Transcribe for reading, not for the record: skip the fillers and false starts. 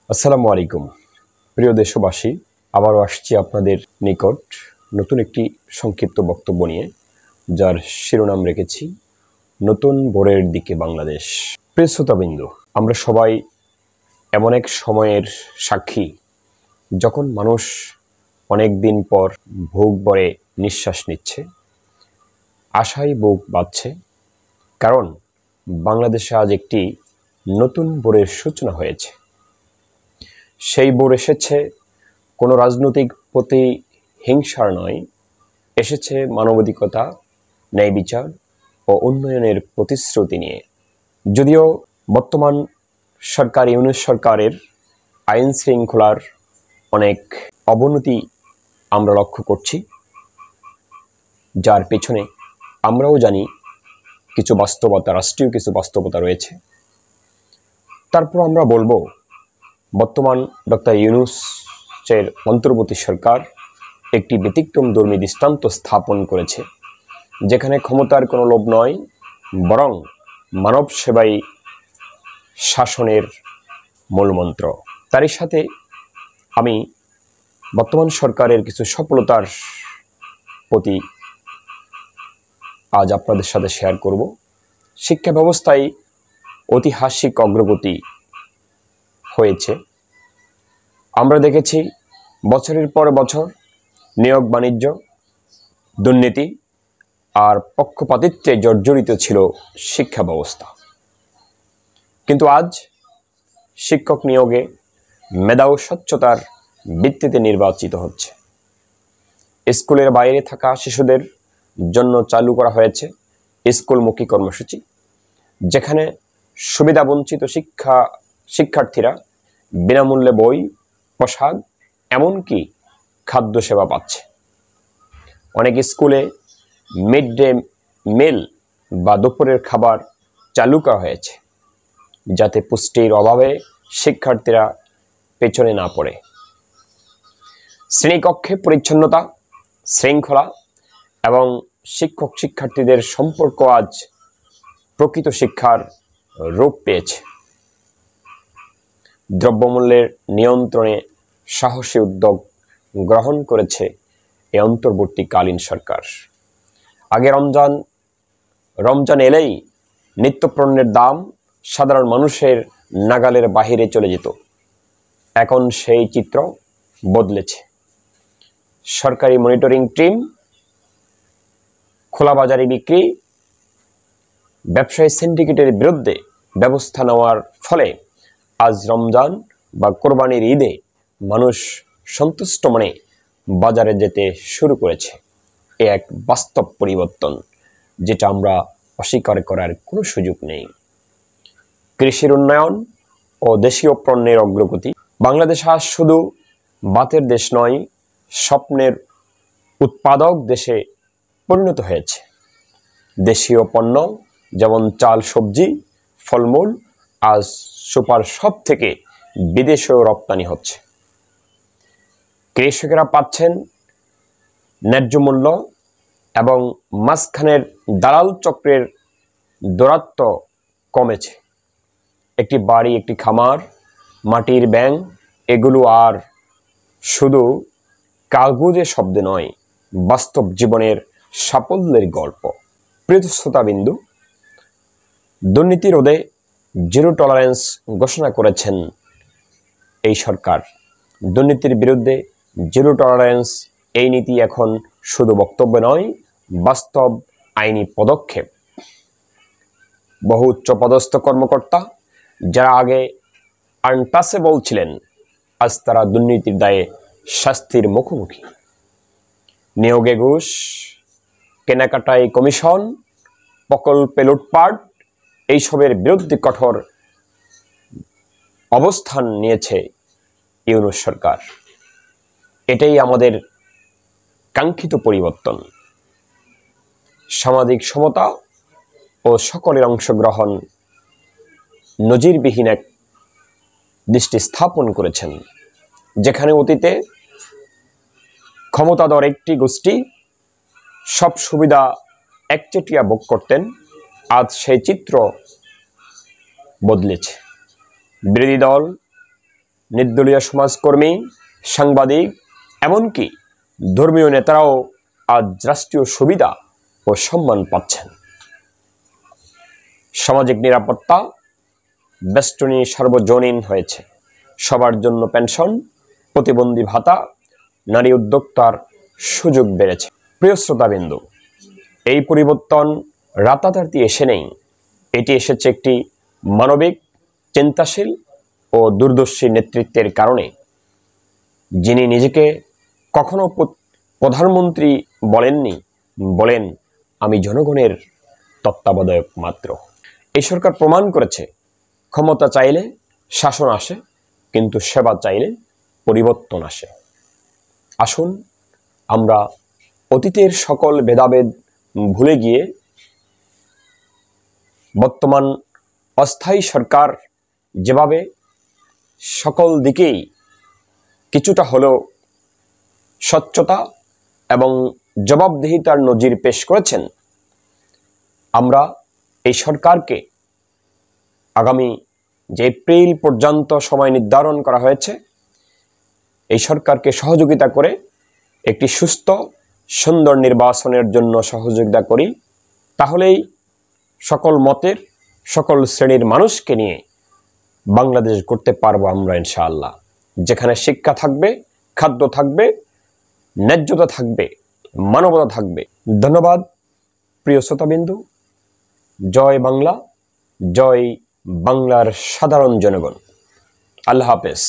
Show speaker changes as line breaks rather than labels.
আসসালামু আলাইকুম প্রিয় দেশবাসী, আবারও আসছি আপনাদের নিকট নতুন একটি সংক্ষিপ্ত বক্তব্য নিয়ে, যার শিরোনাম রেখেছি নতুন ভোরের দিকে বাংলাদেশ। প্রিয় শ্রোতাবৃন্দ, আমরা সবাই এমন এক সময়ের সাক্ষী যখন মানুষ অনেক দিন পর বুক ভরে নিঃশ্বাস নিচ্ছে, আশায় বুক বাঁধছে, কারণ বাংলাদেশে আজ একটি নতুন ভোরের সূচনা হয়েছে। সেই ভোর এসেছে কোনো রাজনৈতিক প্রতিহিংসার নয়, এসেছে মানবাধিকতা, ন্যায় বিচার ও উন্নয়নের প্রতিশ্রুতি নিয়ে। যদিও বর্তমান সরকার ইউনূস সরকারের আইন শৃঙ্খলার অনেক অবনতি আমরা লক্ষ্য করছি, যার পেছনে আমরাও জানি কিছু বাস্তবতা, রাষ্ট্রীয় কিছু বাস্তবতা রয়েছে। তারপর আমরা বলবো, বর্তমান ডক্টর ইউনূসের অন্তর্বর্তী সরকার একটি ব্যতিক্রমধর্মী দৃষ্টান্ত স্থাপন করেছে, যেখানে ক্ষমতার কোনো লোভ নয়, বরং মানব সেবাই শাসনের মূলমন্ত্র। তারই সাথে আমি বর্তমান সরকারের কিছু সফলতার প্রতি আজ আপনাদের সাথে শেয়ার করব। শিক্ষা ব্যবস্থায় ঐতিহাসিক অগ্রগতি হয়েছে। আমরা দেখেছি বছরের পর বছর নিয়োগ বাণিজ্য, দুর্নীতি আর পক্ষপাতিত্বে জর্জরিত ছিল শিক্ষা ব্যবস্থা, কিন্তু আজ শিক্ষক নিয়োগে মেধা ও স্বচ্ছতার ভিত্তিতে নির্বাচিত হচ্ছে। স্কুলের বাইরে থাকা শিশুদের জন্য চালু করা হয়েছে স্কুলমুখী কর্মসূচি, যেখানে সুবিধাবঞ্চিত শিক্ষার্থীরা বিনামূল্যে বই, পোশাক, এমনকি খাদ্য সেবা পাচ্ছে। অনেক স্কুলে মিড ডে মিল বা দুপুরের খাবার চালু করা হয়েছে, যাতে পুষ্টির অভাবে শিক্ষার্থীরা পেছনে না পড়ে। শ্রেণীকক্ষে পরিচ্ছন্নতা, শৃঙ্খলা এবং শিক্ষক শিক্ষার্থীদের সম্পর্ক আজ প্রকৃত শিক্ষার রূপ পেয়েছে। দ্রব্যমূল্যের নিয়ন্ত্রণে সাহসী উদ্যোগ গ্রহণ করেছে এই অন্তর্বর্তীকালীন সরকার। আগে রমজান এলেই নিত্যপণ্যের দাম সাধারণ মানুষের নাগালের বাহিরে চলে যেত। এখন সেই চিত্র বদলেছে। সরকারি মনিটরিং টিম, খোলাবাজারি বিক্রি, ব্যবসায়ী সিন্ডিকেটের বিরুদ্ধে ব্যবস্থা নেওয়ার ফলে আজ রমজান বা কোরবানির ঈদে মানুষ সন্তুষ্ট মনে বাজারে যেতে শুরু করেছে। এ এক বাস্তব পরিবর্তন, যেটা আমরা অস্বীকার করার কোনো সুযোগ নেই। কৃষির উন্নয়ন ও দেশীয় পণ্যের অগ্রগতি। বাংলাদেশ আজ শুধু ভাতের দেশ নয়, স্বপ্নের উৎপাদক দেশে পরিণত হয়েছে। দেশীয় পণ্য যেমন চাল, সবজি, ফলমূল আজ সুপার সব থেকে বিদেশেও রপ্তানি হচ্ছে। কৃষকেরা পাচ্ছেন ন্যায্য মূল্য এবং মাঝখানের দালাল চক্রের দৌরাত্ম্য কমেছে। একটি বাড়ি, একটি খামার, মাটির ব্যাংক, এগুলো আর শুধু কাগজে শব্দ নয়, বাস্তব জীবনের সাফল্যের গল্প। প্রিয় শ্রোতাবিন্দু, দুর্নীতি রোধে জিরো টলারেন্স ঘোষণা করেছেন এই সরকার। দুর্নীতির বিরুদ্ধে জিরো টলারেন্স, এই নীতি এখন শুধু বক্তব্য নয়, বাস্তব আইনি পদক্ষেপ। বহু উচ্চপদস্থ কর্মকর্তা যারা আগে আনটাচেবল ছিলেন, আজ তারা দুর্নীতির দায়ে শাস্তির মুখোমুখি। নিয়োগে ঘুষ, কেনাকাটায় কমিশন, প্রকল্পে লুটপাট, এইসবের বিরুদ্ধে কঠোর অবস্থান নিয়েছে ইউনূস সরকার। এটাই আমাদের কাঙ্ক্ষিত পরিবর্তন। সামাজিক সমতা ও সকলের অংশগ্রহণ নজিরবিহীন এক দৃষ্টি স্থাপন করেছেন। যেখানে অতীতে ক্ষমতাধর একটি গোষ্ঠী সব সুবিধা একচেটিয়া ভোগ করতেন, আজ সেই চিত্র বদলেছে। বিরোধী দল নির্দলীয় সমাজকর্মী, সাংবাদিক, এমনকি ধর্মীয় নেতারাও আজ রাষ্ট্রীয় সুবিধা ও সম্মান পাচ্ছেন। সামাজিক নিরাপত্তা বেষ্টনী সার্বজনীন হয়েছে। সবার জন্য পেনশন, প্রতিবন্ধী ভাতা, নারী উদ্যোক্তার সুযোগ বেড়েছে। প্রিয় শ্রোতাবিন্দু, এই পরিবর্তন রাতারাতি এসে নেই। এটি এসেছে একটি মানবিক, চিন্তাশীল ও দূরদর্শী নেতৃত্বের কারণে, যিনি নিজেকে কখনো প্রধানমন্ত্রী বলেননি, বলেন আমি জনগণের তত্ত্বাবধায়ক মাত্র। এই সরকার প্রমাণ করেছে ক্ষমতা চাইলে শাসন আসে, কিন্তু সেবা চাইলে পরিবর্তন আসে। আসুন আমরা অতীতের সকল ভেদাভেদ ভুলে গিয়ে বর্তমান অস্থায়ী সরকার যেভাবে সকল দিকেই কিছুটা হলেও স্বচ্ছতা এবং জবাবদিহিতার নজির পেশ করেছেন, আমরা এই সরকারকে আগামী যে এপ্রিল পর্যন্ত সময় নির্ধারণ করা হয়েছে, এই সরকারকে সহযোগিতা করে একটি সুস্থ সুন্দর নির্বাচনের জন্য সহযোগিতা করি। তাহলেই সকল মতের, সকল শ্রেণীর মানুষকে নিয়ে বাংলাদেশ করতে পারবো আমরা ইনশাআল্লাহ, যেখানে শিক্ষা থাকবে, খাদ্য থাকবে, ন্যায্যতা থাকবে, মানবতা থাকবে। ধন্যবাদ প্রিয় শ্রোতাবিন্দু। জয় বাংলা, জয় বাংলার সাধারণ জনগণ। আল্লাহ হাফেজ।